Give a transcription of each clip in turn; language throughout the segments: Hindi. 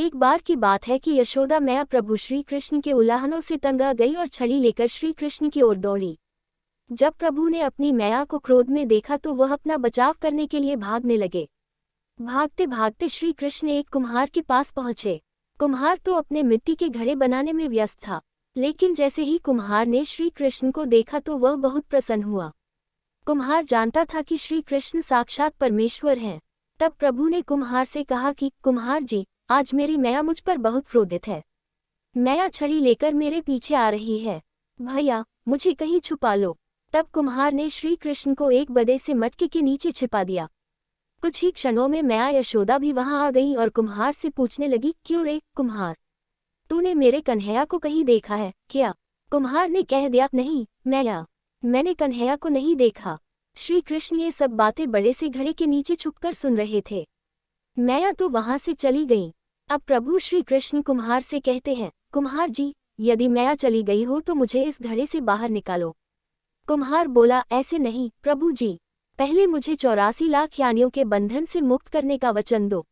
एक बार की बात है कि यशोदा मैया प्रभु श्री कृष्ण के उल्लाहनों से तंग आ गई और छड़ी लेकर श्री कृष्ण की ओर दौड़ी। जब प्रभु ने अपनी मैया को क्रोध में देखा तो वह अपना बचाव करने के लिए भागने लगे। भागते भागते श्री कृष्ण एक कुम्हार के पास पहुंचे। कुम्हार तो अपने मिट्टी के घड़े बनाने में व्यस्त था, लेकिन जैसे ही कुम्हार ने श्री कृष्ण को देखा तो वह बहुत प्रसन्न हुआ। कुम्हार जानता था कि श्री कृष्ण साक्षात परमेश्वर हैं। तब प्रभु ने कुम्हार से कहा कि कुम्हार जी, आज मेरी मैया मुझ पर बहुत क्रोधित है। मैया छड़ी लेकर मेरे पीछे आ रही है। भैया, मुझे कहीं छुपा लो। तब कुम्हार ने श्री कृष्ण को एक बड़े से मटके के नीचे छिपा दिया। कुछ ही क्षणों में मैया यशोदा भी वहां आ गई और कुम्हार से पूछने लगी, क्यों रे कुम्हार, तूने मेरे कन्हैया को कहीं देखा है क्या? कुम्हार ने कह दिया, नहीं मैया, मैंने कन्हैया को नहीं देखा। श्री कृष्ण ये सब बातें बड़े से घड़े के नीचे छुपकर सुन रहे थे। मैया तो वहां से चली गई। अब प्रभु श्री कृष्ण कुम्हार से कहते हैं, कुम्हार जी, यदि मैया चली गई हो तो मुझे इस घड़े से बाहर निकालो। कुम्हार बोला, ऐसे नहीं प्रभु जी, पहले मुझे 84 लाख यानियों के बंधन से मुक्त करने का वचन दो।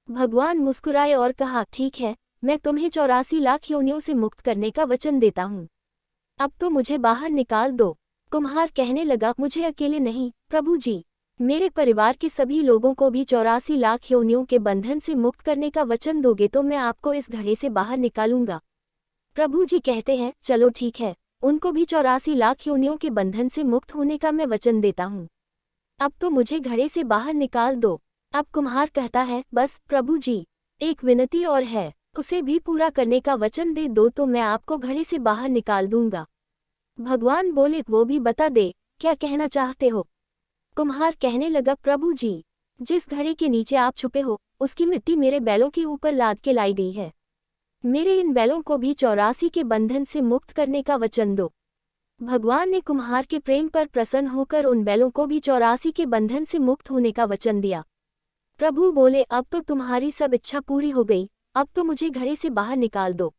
भगवान मुस्कुराए और कहा, ठीक है, मैं तुम्हें 84 लाख योनियों से मुक्त करने का वचन देता हूँ। अब तो मुझे बाहर निकाल दो। कुम्हार कहने लगा, मुझे अकेले नहीं प्रभु जी, मेरे परिवार के सभी लोगों को भी 84 लाख योनियों के बंधन से मुक्त करने का वचन दोगे तो मैं आपको इस घड़े से बाहर निकालूंगा। प्रभु जी कहते हैं, चलो ठीक है, उनको भी 84 लाख योनियों के बंधन से मुक्त होने का मैं वचन देता हूँ। अब तो मुझे घड़े से बाहर निकाल दो। अब कुम्हार कहता है, बस प्रभु जी, एक विनती और है, उसे भी पूरा करने का वचन दे दो तो मैं आपको घड़े से बाहर निकाल दूंगा। भगवान बोले, वो भी बता दे, क्या कहना चाहते हो? कुम्हार कहने लगा, प्रभु जी, जिस घड़े के नीचे आप छुपे हो उसकी मिट्टी मेरे बैलों के ऊपर लाद के लाई गई है। मेरे इन बैलों को भी 84 के बंधन से मुक्त करने का वचन दो। भगवान ने कुम्हार के प्रेम पर प्रसन्न होकर उन बैलों को भी 84 के बंधन से मुक्त होने का वचन दिया। प्रभु बोले, अब तो तुम्हारी सब इच्छा पूरी हो गई, अब तो मुझे घड़े से बाहर निकाल दो।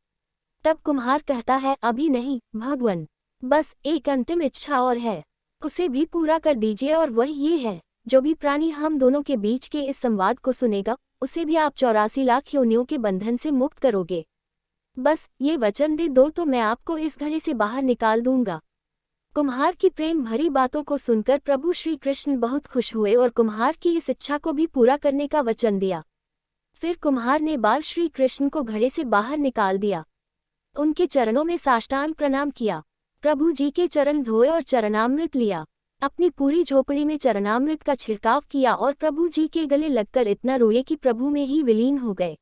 तब कुम्हार कहता है, अभी नहीं भगवान, बस एक अंतिम इच्छा और है, उसे भी पूरा कर दीजिए, और वह ये है, जो भी प्राणी हम दोनों के बीच के इस संवाद को सुनेगा उसे भी आप 84 लाख योनियों के बंधन से मुक्त करोगे। बस ये वचन दे दो तो मैं आपको इस घड़े से बाहर निकाल दूंगा। कुम्हार की प्रेम भरी बातों को सुनकर प्रभु श्री कृष्ण बहुत खुश हुए और कुम्हार की इस इच्छा को भी पूरा करने का वचन दिया। फिर कुम्हार ने बाल श्री कृष्ण को घड़े से बाहर निकाल दिया। उनके चरणों में साष्टांग प्रणाम किया, प्रभु जी के चरण धोए और चरणामृत लिया। अपनी पूरी झोपड़ी में चरणामृत का छिड़काव किया और प्रभु जी के गले लगकर इतना रोए कि प्रभु में ही विलीन हो गए।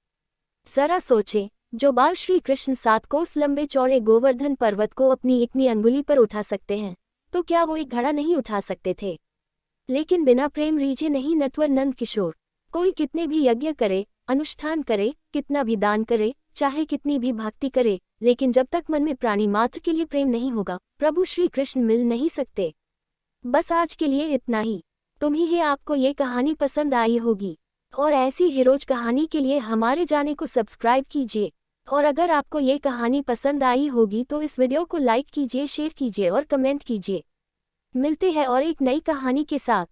जरा सोचे, जो बाल श्री कृष्ण 7 कोस लंबे चौड़े गोवर्धन पर्वत को अपनी इतनी अंगुली पर उठा सकते हैं, तो क्या वो एक घड़ा नहीं उठा सकते थे? लेकिन बिना प्रेम रीझे नहीं नटवर नंद किशोर। कोई कितने भी यज्ञ करे, अनुष्ठान करे, कितना भी दान करे, चाहे कितनी भी भक्ति करे, लेकिन जब तक मन में प्राणी मात्र के लिए प्रेम नहीं होगा, प्रभु श्री कृष्ण मिल नहीं सकते। बस आज के लिए इतना ही। तुम्हें आपको ये कहानी पसंद आई होगी, और ऐसी ही रोज कहानी के लिए हमारे चैनल को सब्सक्राइब कीजिए। और अगर आपको ये कहानी पसंद आई होगी तो इस वीडियो को लाइक कीजिए, शेयर कीजिए और कमेंट कीजिए। मिलते हैं और एक नई कहानी के साथ।